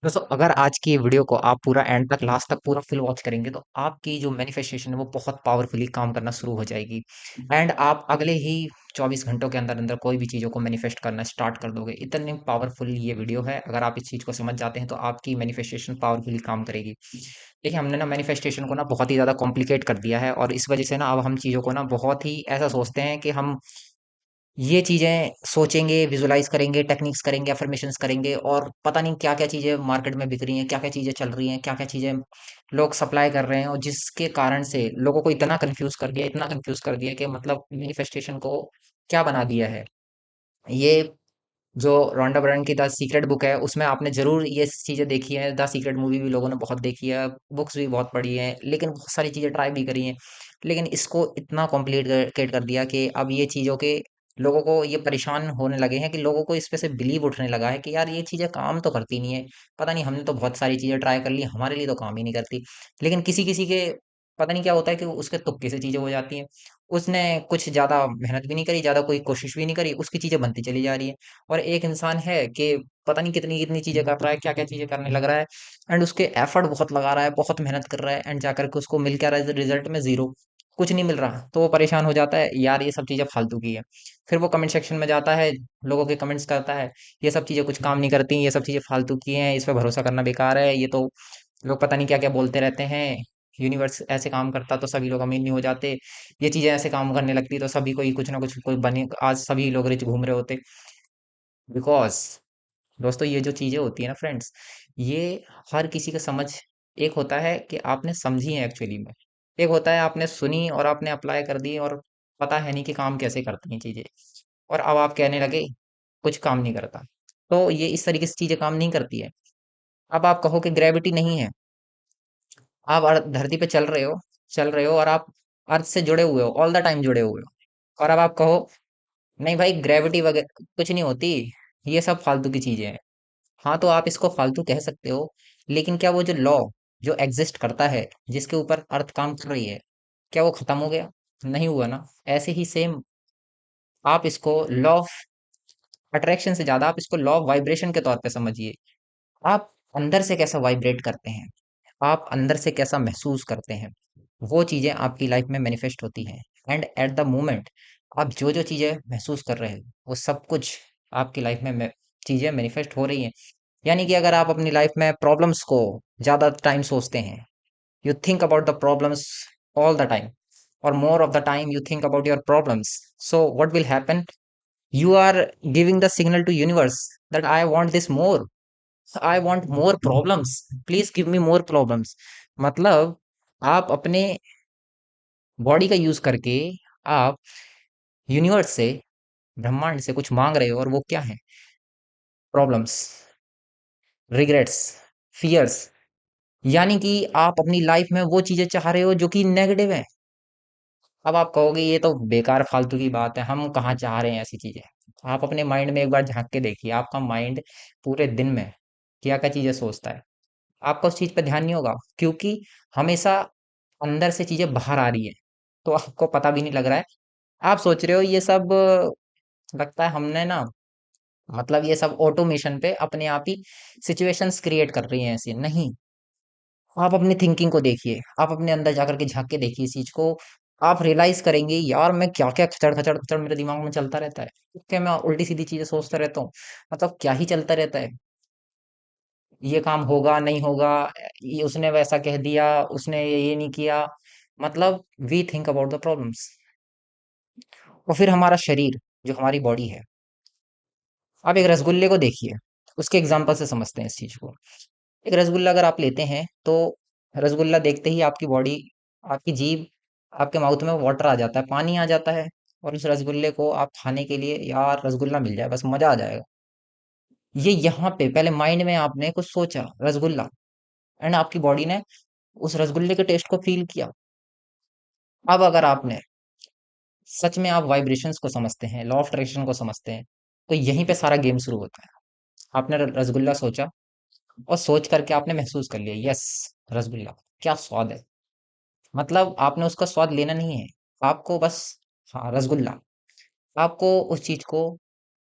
दोस्तों अगर आज की वीडियो को आप पूरा एंड तक लास्ट तक पूरा फुल वॉच करेंगे तो आपकी जो मैनिफेस्टेशन है वो बहुत पावरफुली काम करना शुरू हो जाएगी। एंड आप अगले ही 24 घंटों के अंदर अंदर कोई भी चीज़ों को मैनिफेस्ट करना स्टार्ट कर दोगे। इतनी पावरफुल ये वीडियो है, अगर आप इस चीज़ को समझ जाते हैं तो आपकी मैनिफेस्टेशन पावरफुली काम करेगी। देखिए, हमने ना मैनिफेस्टेशन को ना बहुत ही ज़्यादा कॉम्प्लिकेट कर दिया है और इस वजह से ना अब हम चीज़ों को ना बहुत ही ऐसा सोचते हैं कि हम ये चीज़ें सोचेंगे, विजुलाइज़ करेंगे, टेक्निक्स करेंगे, अफ़र्मेशंस करेंगे और पता नहीं क्या-क्या चीज़ें मार्केट में बिक रही हैं, क्या-क्या चीज़ें चल रही हैं, क्या-क्या चीज़ें लोग सप्लाई कर रहे हैं और जिसके कारण से लोगों को इतना कन्फ्यूज़ कर दिया कि मतलब मैनिफेस्टेशन को क्या बना दिया है। ये जो रोंडा बyrne की द सीक्रेट बुक है, उसमें आपने ज़रूर ये चीज़ें देखी हैं, द सीक्रेट मूवी भी लोगों ने बहुत देखी है, बुक्स भी बहुत पढ़ी हैं, लेकिन बहुत सारी चीज़ें ट्राई भी करी हैं। लेकिन इसको इतना कॉम्प्लिकेट कर दिया कि अब ये चीज़ों के लोगों को ये परेशान होने लगे हैं कि लोगों को इस पे से बिलीव उठने लगा है कि यार ये चीज़ें काम तो करती नहीं है। पता नहीं, हमने तो बहुत सारी चीज़ें ट्राई कर ली, हमारे लिए तो काम ही नहीं करती। लेकिन किसी-किसी के पता नहीं क्या होता है कि उसके तुक्के से चीज़ें हो जाती हैं। उसने कुछ ज़्यादा मेहनत भी नहीं करी, ज़्यादा कोई कोशिश भी नहीं करी, उसकी चीज़ें बनती चली जा रही हैं। और एक इंसान है कि पता नहीं कितनी-कितनी चीज़ें कर रहा है, क्या-क्या चीज़ें करने लग रहा है एंड उसके एफर्ट बहुत लगा रहा है, बहुत मेहनत कर रहा है एंड जाकर के उसको मिल क्या रहा है रिजल्ट में ज़ीरो, कुछ नहीं मिल रहा। तो वो परेशान हो जाता है, यार ये सब चीज़ें फालतू की है। फिर वो कमेंट सेक्शन में जाता है, लोगों के कमेंट्स करता है, ये सब चीज़ें कुछ काम नहीं करती, ये सब चीज़ें फालतू की हैं, इस पे भरोसा करना बेकार है, ये तो लोग पता नहीं क्या-क्या बोलते रहते हैं, यूनिवर्स ऐसे काम करता तो सभी लोग अमीर नहीं हो जाते, ये चीज़ें ऐसे काम करने लगती तो सभी को ही कुछ ना कुछ कोई बने, आज सभी लोग रिच घूम रहे होते। बिकॉज़ दोस्तों ये जो चीज़ें होती है ना फ्रेंड्स, ये हर किसी का समझ एक होता है कि आपने समझी है एक्चुअली में। एक होता है आपने सुनी और आपने अप्लाई कर दी और पता है नहीं कि काम कैसे करती हैं चीज़ें। और अब आप कहने लगे, कुछ काम नहीं करता। तो ये इस तरीके से चीज़ें काम नहीं करती है। अब आप कहो कि ग्रेविटी नहीं है, आप धरती पे चल रहे हो और आप अर्थ से जुड़े हुए हो, ऑल द टाइम जुड़े हुए हो। और अब आप कहो, नहीं भाई ग्रेविटी वगैरह कुछ नहीं होती, ये सब फालतू की चीज़ें हैं। हाँ, तो आप इसको फालतू कह सकते हो, लेकिन क्या वो जो लॉ जो एग्जिस्ट करता है, जिसके ऊपर अर्थ काम कर रही है, क्या वो खत्म हो गया? नहीं हुआ ना। ऐसे ही सेम आप इसको लॉ ऑफ अट्रैक्शन से ज्यादा आप इसको लॉ ऑफ वाइब्रेशन के तौर पे समझिए। आप अंदर से कैसा वाइब्रेट करते हैं, आप अंदर से कैसा महसूस करते हैं, वो चीजें आपकी लाइफ में मैनिफेस्ट होती हैं। एंड एट द मोमेंट आप जो जो चीजें महसूस कर रहे हो, वो सब कुछ आपकी लाइफ में चीजें मैनिफेस्ट हो रही हैं। यानी कि अगर आप अपनी लाइफ में प्रॉब्लम्स को ज़्यादा टाइम सोचते हैं, you think about the problems all the time और more of the time you think about your problems, so what will happen, you are giving the signal to universe that I want this more, I want more problems, please give me more problems। मतलब आप अपने body का use करके आप universe से, ब्रह्मांड से कुछ मांग रहे हो और वो क्या है? Problems, regrets, fears. यानी कि आप अपनी लाइफ में वो चीजें चाह रहे हो जो कि नेगेटिव है। अब आप कहोगे ये तो बेकार फालतू की बात है, हम कहाँ चाह रहे हैं ऐसी चीजें। आप अपने माइंड में एक बार झांक के देखिए, आपका माइंड पूरे दिन में क्या क्या चीजें सोचता है। आपका उस चीज पे ध्यान नहीं होगा, क्योंकि हमेशा अंदर से चीजें बाहर आ रही है, तो आपको पता भी नहीं लग रहा है। आप सोच रहे हो ये सब लगता है हमने ना, मतलब ये सब ऑटोमेशन पे अपने आप ही सिचुएशंस क्रिएट कर रही हैं, ऐसी नहीं। आप अपनी थिंकिंग को देखिए, आप अपने अंदर जाकर के झाँक के देखिए इस चीज़ को, आप रियलाइज़ करेंगे यार मैं क्या-क्या खचड़-खचड़ मेरे दिमाग में चलता रहता है। क्या मैं उल्टी-सीधी चीज़ें सोचता रहता हूँ। मतलब क्या ही चलता रहता है। ये काम होगा, नहीं होगा, ये उसने वैसा कह दिया, उसने ये नहीं किया। मतलब we think about the problems. और फिर हमारा शरीर, जो हमारी बॉडी है। आप एक रसगुल्ले को देखिए, उसके एग्ज़ाम्पल से समझते हैं इस चीज़ को। एक रसगुल्ला अगर आप लेते हैं, तो रसगुल्ला देखते ही आपकी बॉडी, आपकी जीभ, आपके माउथ में वाटर आ जाता है, पानी आ जाता है और उस रसगुल्ले को आप खाने के लिए, यार रसगुल्ला मिल जाए बस मज़ा आ जाएगा। ये यहाँ पे पहले माइंड में आपने कुछ सोचा, रसगुल्ला, एंड आपकी बॉडी ने उस रसगुल्ले के टेस्ट को फ़ील किया। अब अगर आपने सच में आप वाइब्रेशंस को समझते हैं, लॉ ऑफ अट्रैक्शन को समझते हैं, तो यहीं पे सारा गेम शुरू होता है। आपने रसगुल्ला सोचा और सोच करके आपने महसूस कर लिया, यस रसगुल्ला, क्या स्वाद है। मतलब आपने उसका स्वाद लेना नहीं है, आपको बस, हाँ रसगुल्ला, आपको उस चीज को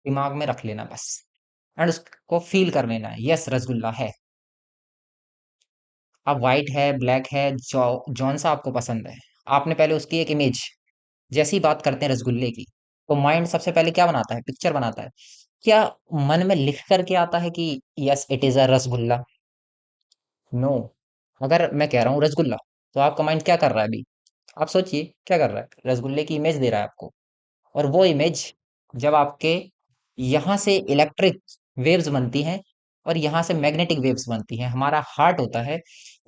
दिमाग में रख लेना बस, एंड उसको फील कर लेना है, यस रसगुल्ला है। अब वाइट है, ब्लैक है, जौन सा आपको पसंद है, आपने पहले उसकी एक इमेज, जैसी बात करते हैं रसगुल्ले की, तो माइंड सबसे पहले क्या बनाता है, पिक्चर बनाता है। क्या मन में लिख करके आता है कि yes it is a rasgulla? No. अगर मैं कह रहा हूँ रसगुल्ला, तो आपका माइंड क्या कर रहा है अभी? आप सोचिए क्या कर रहा है, रसगुल्ले की इमेज दे रहा है आपको। और वो इमेज जब आपके यहाँ से इलेक्ट्रिक वेव्स बनती हैं और यहाँ से मैग्नेटिक वेव्स बनती हैं, हमारा हार्ट होता है,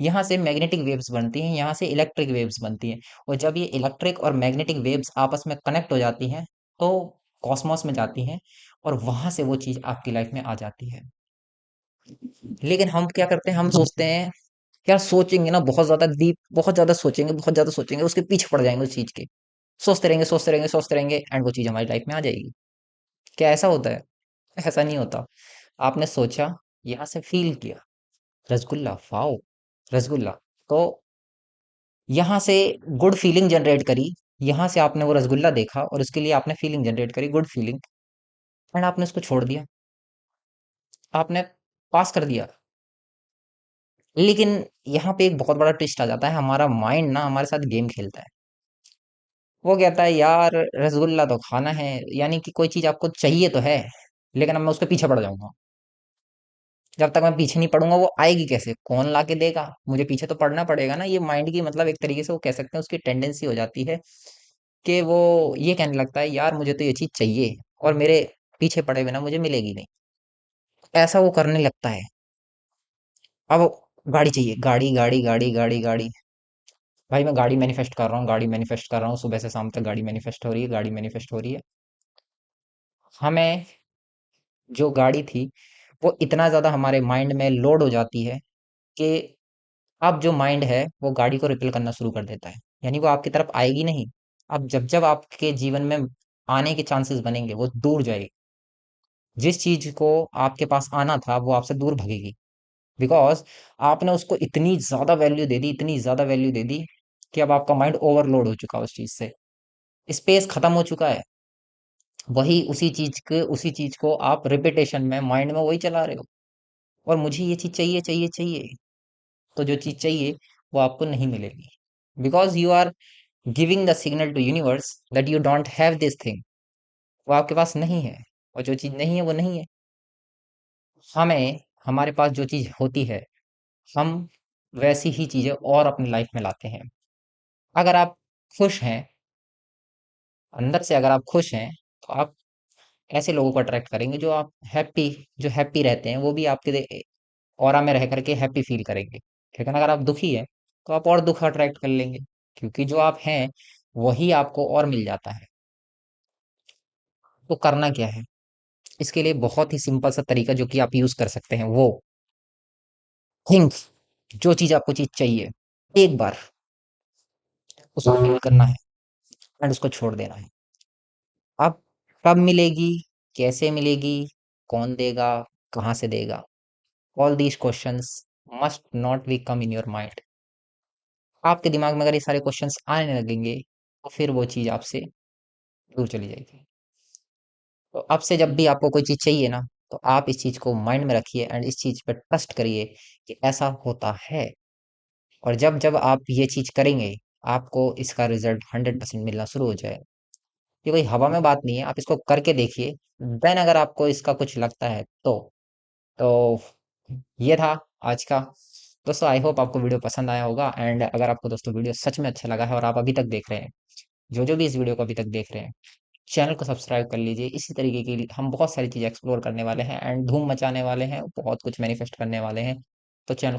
यहाँ से मैग्नेटिक वेव्स बनती हैं, यहाँ से इलेक्ट्रिक वेव्स बनती हैं। और जब ये इलेक्ट्रिक और मैग्नेटिक वेव्स आपस में कनेक्ट हो जाती हैं, तो कॉस्मोस में जाती हैं, और वहां से वो चीज आपकी लाइफ में आ जाती है। लेकिन हम क्या करते हैं, हम सोचते हैं, यार सोचेंगे ना बहुत ज्यादा डीप, बहुत ज्यादा सोचेंगे, बहुत ज्यादा सोचेंगे, उसके पीछे पड़ जाएंगे उस चीज के, सोचते रहेंगे, सोचते रहेंगे, सोचते रहेंगे, एंड वो चीज हमारी लाइफ में आ जाएगी। क्या ऐसा होता है? ऐसा नहीं होता। आपने सोचा, यहाँ से फील किया, रसगुल्ला, वाओ, रसगुल्ला, तो यहाँ से गुड फीलिंग जनरेट करी, यहाँ से आपने वो रसगुल्ला देखा और उसके लिए आपने फीलिंग जनरेट करी, गुड फीलिंग, एंड आपने उसको छोड़ दिया, आपने पास कर दिया। लेकिन यहाँ पे एक बहुत बड़ा ट्विस्ट आ जाता है, हमारा माइंड ना हमारे साथ गेम खेलता है। वो कहता है यार रसगुल्ला तो खाना है, यानी कि कोई चीज आपको चाहिए तो है, लेकिन अब मैं उसके पीछे पड़ जाऊंगा। जब तक मैं पीछे नहीं पड़ूंगा वो आएगी कैसे, कौन ला के देगा, मुझे पीछे तो पड़ना पड़ेगा ना। ये माइंड की मतलब एक तरीके से वो कह सकते हैं उसकी टेंडेंसी हो जाती है कि वो ये कहने लगता है यार मुझे तो ये चीज चाहिए, और मेरे पीछे पड़े बिना मुझे मिलेगी नहीं। ऐसा वो करने लगता है। अब गाड़ी चाहिए, गाड़ी गाड़ी गाड़ी गाड़ी गाड़ी। भाई मैं गाड़ी मैनिफेस्ट कर रहा हूँ, गाड़ी मैनिफेस्ट कर रहा हूँ, सुबह से शाम तक गाड़ी मैनिफेस्ट हो रही है, गाड़ी मैनिफेस्ट हो रही है। हमें जो गाड़ी थी वो इतना ज्यादा हमारे माइंड में लोड हो जाती है कि अब जो माइंड है वो गाड़ी को रिपेल करना शुरू कर देता है, यानी वो आपकी तरफ आएगी नहीं। अब जब जब आपके जीवन में आने के चांसेस बनेंगे वो दूर जाएगी, जिस चीज को आपके पास आना था वो आपसे दूर भगेगी। बिकॉज आपने उसको इतनी ज्यादा वैल्यू दे दी, इतनी ज्यादा वैल्यू दे दी कि अब आपका माइंड ओवरलोड हो चुका है उस चीज से, स्पेस खत्म हो चुका है। वही उसी चीज को आप रिपीटेशन में माइंड में वही चला रहे हो, और मुझे ये चीज चाहिए चाहिए चाहिए। तो जो चीज चाहिए वो आपको नहीं मिलेगी, because you are giving the signal to universe that you don't have this thing. वो आपके पास नहीं है, और जो चीज नहीं है वो नहीं है। हमें हमारे पास जो चीज होती है, हम वैसी ही चीजें और अपनी लाइफ में लाते हैं। अगर आप खुश हैं, अंदर से अगर आप खुश हैं, तो आप ऐसे लोगों को अट्रैक्ट करेंगे जो आप हैप्पी, जो हैप्पी रहते हैं वो भी आपके ऑरा में रह करके हैप्पी फील करेंगे। लेकिन अगर आप दुखी हैं, तो आप और दुख अट्रैक्ट कर लेंगे, क्योंकि जो आप हैं वही आपको और मिल जाता है। तो करना क्या है, इसके लिए बहुत ही सिंपल सा तरीका जो कि आप यूज कर सकते हैं, वो थिंक, जो चीज आपको चीज चाहिए, एक बार उसको फील करना है एंड उसको छोड़ देना है। अब कब मिलेगी, कैसे मिलेगी, कौन देगा, कहाँ से देगा, all these questions must not be come in your mind. आपके दिमाग में अगर ये सारे क्वेश्चंस आने लगेंगे, तो फिर वो चीज आपसे दूर चली जाएगी। तो अब से जब भी आपको कोई चीज चाहिए ना, तो आप इस चीज को माइंड में रखिए एंड इस चीज पर ट्रस्ट करिए कि ऐसा होता है। और जब जब आप ये चीज करेंगे, आपको इसका रिजल्ट 100% मिलना शुरू हो जाएगा। ये कोई हवा में बात नहीं है, आप इसको करके देखिए। देन अगर आपको इसका कुछ लगता है तो ये था आज का। दोस्तों आई होप आपको वीडियो पसंद आया होगा, एंड अगर आपको दोस्तों वीडियो सच में अच्छा लगा है और आप अभी तक देख रहे हैं, जो जो भी इस वीडियो को अभी तक देख रहे हैं, चैनल को सब्सक्राइब कर लीजिए। इसी तरीके की हम बहुत सारी चीजें एक्सप्लोर करने वाले हैं एंड धूम मचाने वाले हैं, बहुत कुछ मैनिफेस्ट करने वाले हैं। तो चैनल